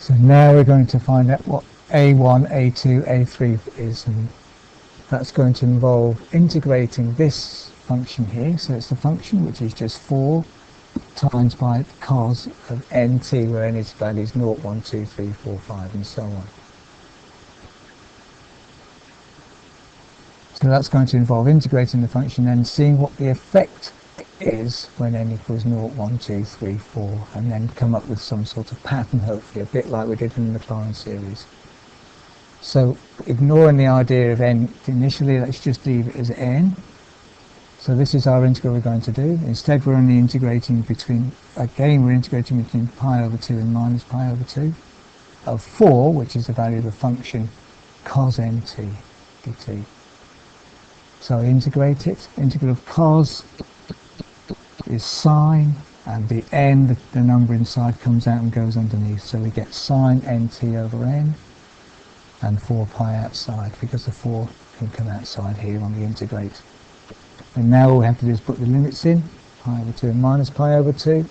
So now we're going to find out what A1, A2, A3 is, and that's going to involve integrating this function here. So it's the function which is just 4 times by cos of nt, where n is values 0, 1, 2, 3, 4, 5 and so on. So that's going to involve integrating the function and seeing what the effect is when n equals 0, 1, 2, 3, 4, and then come up with some sort of pattern, hopefully, a bit like we did in the Maclaurin series. So ignoring the idea of n initially, let's just leave it as n. So this is our integral we're going to do. Instead we're only integrating between, again we're integrating between pi over 2 and minus pi over 2 of 4, which is the value of the function cos nt dt. So integrate it. Integral of cos is sine, and the n, the number inside, comes out and goes underneath. So we get sine nt over n and 4 pi outside, because the 4 can come outside here when we integrate. And now all we have to do is put the limits in, pi over 2 and minus pi over 2.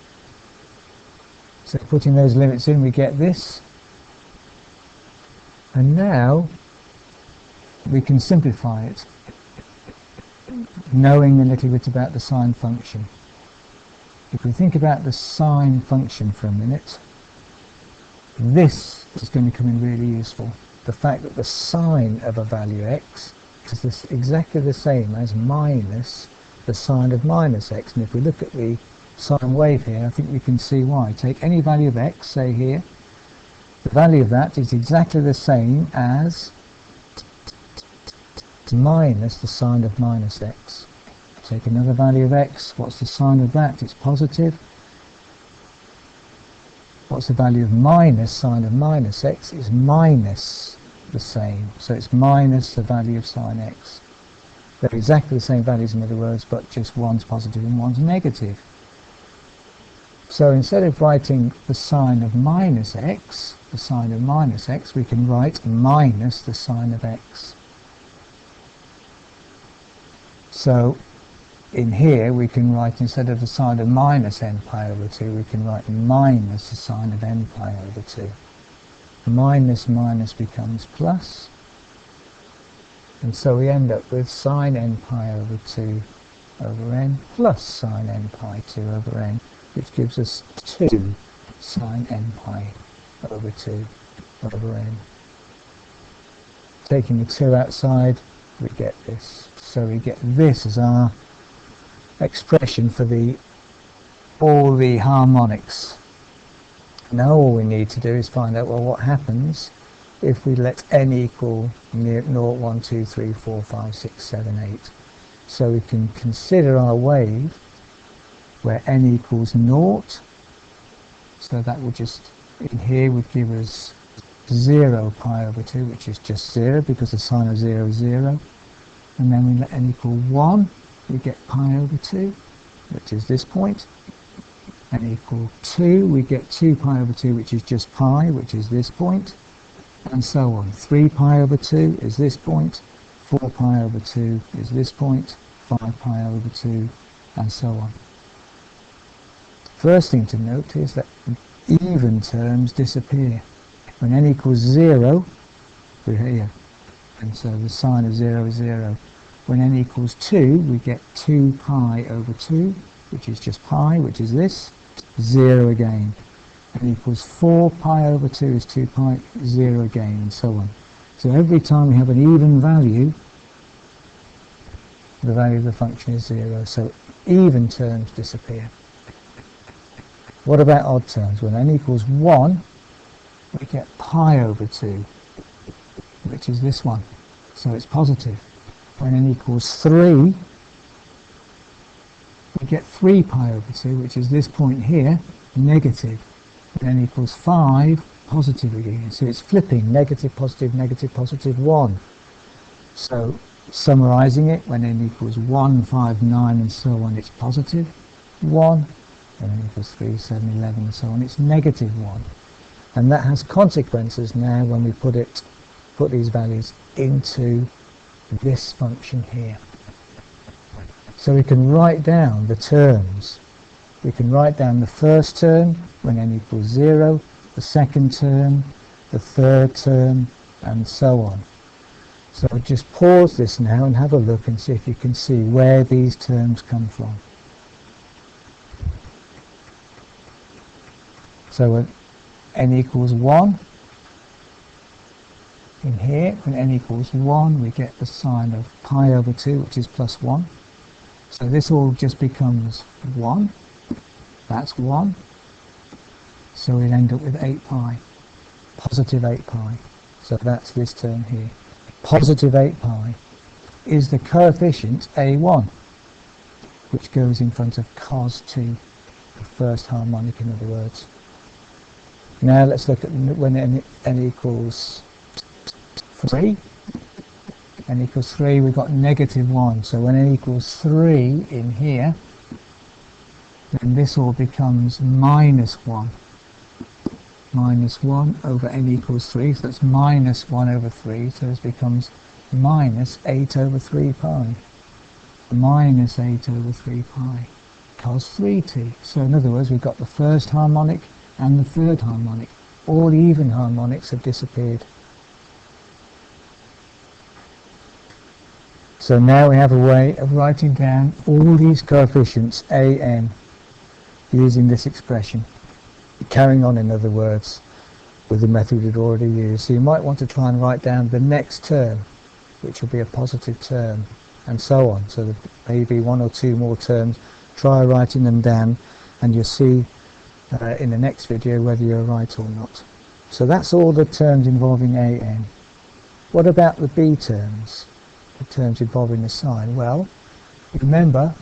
So putting those limits in, we get this. And now we can simplify it, knowing a little bit about the sine function. If we think about the sine function for a minute, this is going to come in really useful. The fact that the sine of a value x is this exactly the same as minus the sine of minus x. And if we look at the sine wave here, I think we can see why. Take any value of x, say here, the value of that is exactly the same as minus the sine of minus x. Take another value of x, what's the sine of that? It's positive. What's the value of minus sine of minus x? Is minus the same. So it's minus the value of sine x. They're exactly the same values, in other words, but just one's positive and one's negative. So instead of writing the sine of minus x, we can write minus the sine of x. So in here we can write, instead of the sine of minus n pi over 2, we can write minus the sine of n pi over 2. Minus minus becomes plus, and so we end up with sine n pi over 2 over n plus sine n pi 2 over n, which gives us 2 sine n pi over 2 over n. Taking the 2 outside, we get this. So we get this as our expression for all the harmonics. Now all we need to do is find out, well, what happens if we let n equal 0, 1, 2, 3, 4, 5, 6, 7, 8. So we can consider our wave where n equals 0. So that would just, in here, would give us 0 pi over 2, which is just 0, because the sine of 0 is 0. And then we let n equal 1, we get pi over 2, which is this point. N equal 2, we get 2 pi over 2, which is just pi, which is this point, and so on. 3 pi over 2 is this point, 4 pi over 2 is this point, 5 pi over 2, and so on. First thing to note is that even terms disappear. When n equals 0, we're here, and so the sine of 0 is 0. When n equals 2, we get 2 pi over 2, which is just pi, which is this, 0 again. N equals 4 pi over 2 is 2 pi, 0 again, and so on. So every time we have an even value, the value of the function is 0. So even terms disappear. What about odd terms? When n equals 1, we get pi over 2, which is this one. So it's positive. When n equals 3, we get 3 pi over 2, which is this point here, negative. When n equals 5, positive again. So it's flipping, negative, positive, 1. So summarizing it, when n equals 1, 5, 9, and so on, it's positive 1. When n equals 3, 7, 11, and so on, it's negative 1. And that has consequences now when we put these values into this function here. So we can write down the terms. We can write down the first term when n equals 0, the second term, the third term, and so on. So just pause this now and have a look and see if you can see where these terms come from. So when n equals 1, in here, when n equals 1, we get the sign of pi over 2, which is plus 1. So this all just becomes 1. That's 1. So we'll end up with 8 pi, positive 8 pi. So that's this term here. Positive 8 pi is the coefficient A1, which goes in front of cos 2, the first harmonic in other words. Now let's look at when n equals 3. n equals 3, we've got negative 1. So when n equals 3 in here, then this all becomes minus 1. Minus 1 over n equals 3, so that's minus 1 over 3, so this becomes minus 8 over 3 pi. Minus 8 over 3 pi cos 3t. So in other words, we've got the first harmonic and the third harmonic. All even harmonics have disappeared. So now we have a way of writing down all these coefficients an using this expression. Carrying on, in other words, with the method we'd already used. So you might want to try and write down the next term, which will be a positive term, and so on. So there may be 1 or 2 more terms. Try writing them down, and you'll see in the next video whether you're right or not. So that's all the terms involving an. What about the b terms? The terms involving the sign? Well, remember,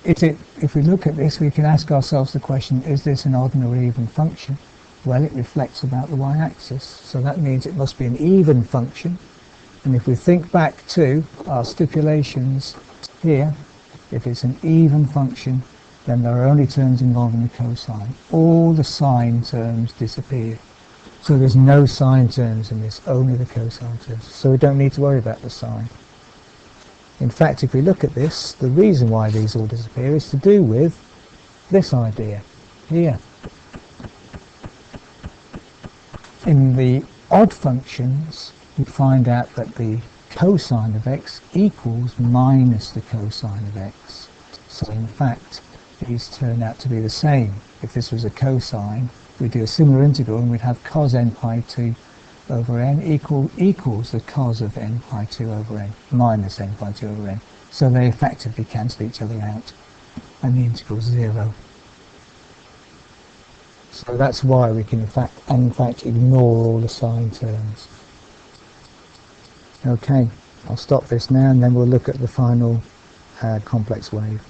if we look at this, we can ask ourselves the question, is this an odd or even function? Well, it reflects about the y-axis, so that means it must be an even function. And if we think back to our stipulations here, if it's an even function, then there are only terms involving the cosine. All the sine terms disappear. So there's no sine terms in this, only the cosine terms. So we don't need to worry about the sine. In fact, if we look at this, the reason why these all disappear is to do with this idea here. In the odd functions, we find out that the cosine of x equals minus the cosine of x. So in fact, these turn out to be the same. If this was a cosine, we'd do a similar integral and we'd have cos n pi 2 over n equals the cos of n pi 2 over n minus n pi 2 over n. So they effectively cancel each other out and the integral is 0. So that's why we can in fact ignore all the sine terms. Okay, I'll stop this now and then we'll look at the final complex wave.